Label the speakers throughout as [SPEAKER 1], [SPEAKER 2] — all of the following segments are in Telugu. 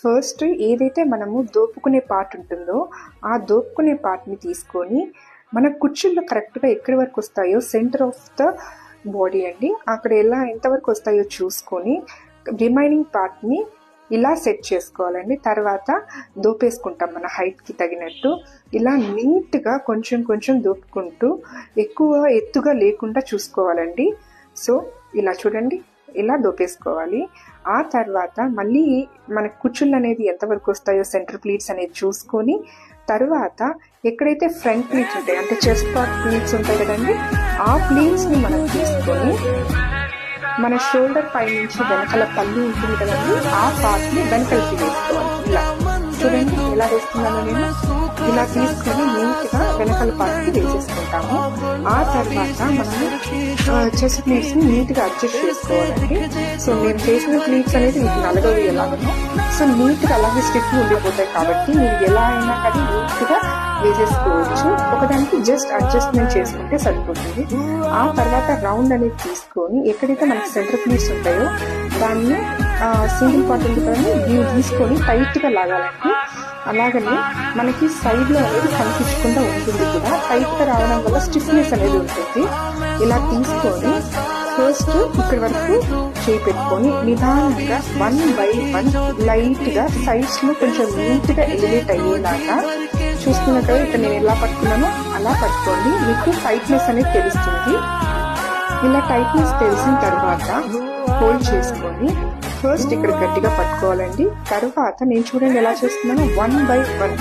[SPEAKER 1] ఫస్ట్ ఏదైతే మనము దోపుకునే పార్ట్ ఉంటుందో ఆ దోపుకునే పార్ట్ని తీసుకొని మన కుర్చీల్లో కరెక్ట్గా ఎక్కడి వరకు వస్తాయో సెంటర్ ఆఫ్ ద బాడీ అండి, అక్కడ ఎంతవరకు వస్తాయో చూసుకొని రిమైనింగ్ పార్ట్ని ఇలా సెట్ చేసుకోవాలండి. తర్వాత దోపేసుకుంటాం మన హైట్కి తగినట్టు. ఇలా నీట్గా కొంచెం కొంచెం దోపుకుంటూ ఎక్కువ ఎత్తుగా లేకుండా చూసుకోవాలండి. సో ఇలా చూడండి, ఇలా దోపేసుకోవాలి. ఆ తర్వాత మళ్ళీ మన కుచ్చుళ్ళు అనేది ఎంతవరకు వస్తాయో సెంటర్ ప్లీట్స్ అనేది చూసుకొని తర్వాత ఎక్కడైతే ఫ్రంట్ ప్లీట్స్ ఉంటాయి అంటే చెస్ట్ పార్ట్ ప్లీట్స్ ఉంటాయి కదండి, ఆ ప్లీట్స్ని మనం తీసుకొని మన షోల్డర్ పై నుంచి వెనకాల పళ్ళు ఉంటుంది కదండి, ఆ పార్ట్ని వెనకలకి వేసుకోవాలి. ఇలా చూడండి ఎలా వేస్తున్నానో నేను. ఇలా తీసుకొని నీట్గా వెనకాల పార్ట్కి వేసేసుకుంటాము. ఆ తర్వాత మనము చెస్ట్ ప్లీట్స్ని నీట్గా అడ్జస్ట్ చేసుకోవాలండి. సో నేను చేసిన ప్లీట్స్ అనేది మీకు నలగవి ఎలాగనో, సో నీట్గా అలాగే స్టిఫ్ ఉండిపోతాయి కాబట్టి మీరు ఎలా అయినా కానీ నీట్గా వేసేసుకోవచ్చు. ఒకదానికి జస్ట్ అడ్జస్ట్మెంట్ చేసుకుంటే సరిపోతుంది. ఆ తర్వాత రౌండ్ అనేది తీసుకొని ఎక్కడైతే మనకి సెంటర్ ప్లీట్స్ ఉంటాయో దాన్ని సింగిల్ పార్ట్ ఉంది కదండి, దీన్ని తీసుకొని టైట్గా లాగాలండి. అలాగనే మనకి సైడ్లో అనేది కనిపించకుండా ఉంటుంది కూడా, టైట్గా రావడం వల్ల స్టిఫ్నెస్ అనేది ఉంటుంది. ఇలా తీసుకొని ఫస్ట్ ఇక్కడి వరకు చేయి పెట్టుకొని నిదానంగా 1 by 1 లైట్గా సైడ్స్లో కొంచెం నీట్గా ఎలివేట్ అయ్యేలాగా చూసుకున్నట్టు ఇక్కడ నేను ఎలా పట్టుకున్నానో అలా పట్టుకోండి. మీకు టైట్నెస్ అనేది తెలుస్తుంది. ఇలా టైట్నెస్ తెలిసిన తర్వాత హోల్డ్ చేసుకొని ఫస్ట్ ఇక్కడ గట్టిగా పట్టుకోవాలండి. తర్వాత నేను చూడండి ఎలా చేస్తున్నాను, 1 by 1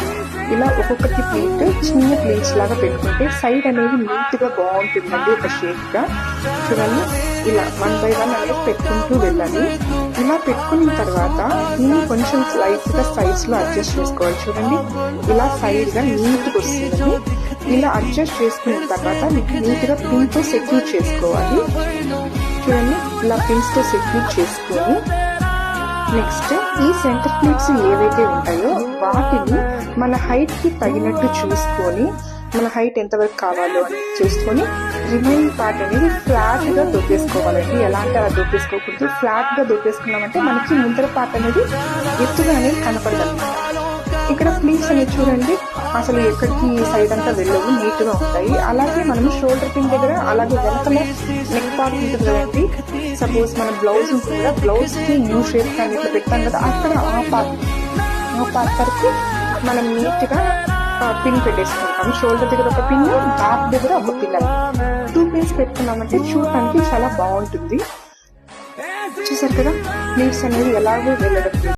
[SPEAKER 1] ఇలా ఒక్కొక్కటి ప్లేట్ చిన్న ప్లేట్స్ లాగా పెట్టుకుంటే సైడ్ అనేది నీట్గా బాగుంటుందండి. ఒక షేప్గా చూడండి ఇలా 1 by 1 అనేది పెట్టుకుంటూ వెళ్ళాలి. ఇలా పెట్టుకున్న తర్వాత దీన్ని కొంచెం లైట్గా సైడ్స్లో అడ్జస్ట్ చేసుకోవాలి. చూడండి ఇలా సైడ్గా నీట్గా వస్తుంది. ఇలా అడ్జస్ట్ చేసుకున్న తర్వాత మీకు నీట్గా పిన్తో సెక్యూర్ చేసుకోవాలి. చూడండి ఇలా పిన్స్తో సెక్యూర్ చేసుకొని నెక్స్ట్ ఈ సెంటర్ ప్లీట్స్ ఏవైతే ఉంటాయో వాటిని మన హైట్కి తగినట్టు చూసుకొని మన హైట్ ఎంతవరకు కావాలో అని చూసుకొని రిమైనింగ్ పార్ట్ అనేది ఫ్లాట్గా దొప్పేసుకోవాలండి. ఎలా అంటే అలా దొప్పేసుకోకూడదు. ఫ్లాట్గా దొప్పేసుకున్నామంటే మనకి ముందర పార్ట్ అనేది ఎత్తుగా అనేది కనపడదన్నమాట. ఇక్కడ ప్లీట్స్ అనేది చూడండి అసలు ఎక్కడికి సైడ్ అంతా వెళ్ళవు, నీట్గా ఉంటాయి. అలాగే మనం షోల్డర్ పిన్ దగ్గర అలాగే వెనకల నెక్ పార్ట్ ఉంటుంది కదండి, సపోజ్ మన బ్లౌజ్ ఉంటుంది కదా, బ్లౌజ్కి యూ షేప్ కానీ ఇట్లా పెట్టాం కదా, అక్కడ ఆ పార్ట్ వరకు మనం నీట్గా పిన్ పెట్టేసుకుంటాం. షోల్డర్ దగ్గర ఒక పిన్, బ్యాక్ దగ్గర ఒక పిన్, 2 పిన్స్ పెట్టుకున్నామంటే చూడటానికి చాలా బాగుంటుంది. చూసారు కదా ప్లీట్స్ అనేది ఎలాగో వెళ్ళడం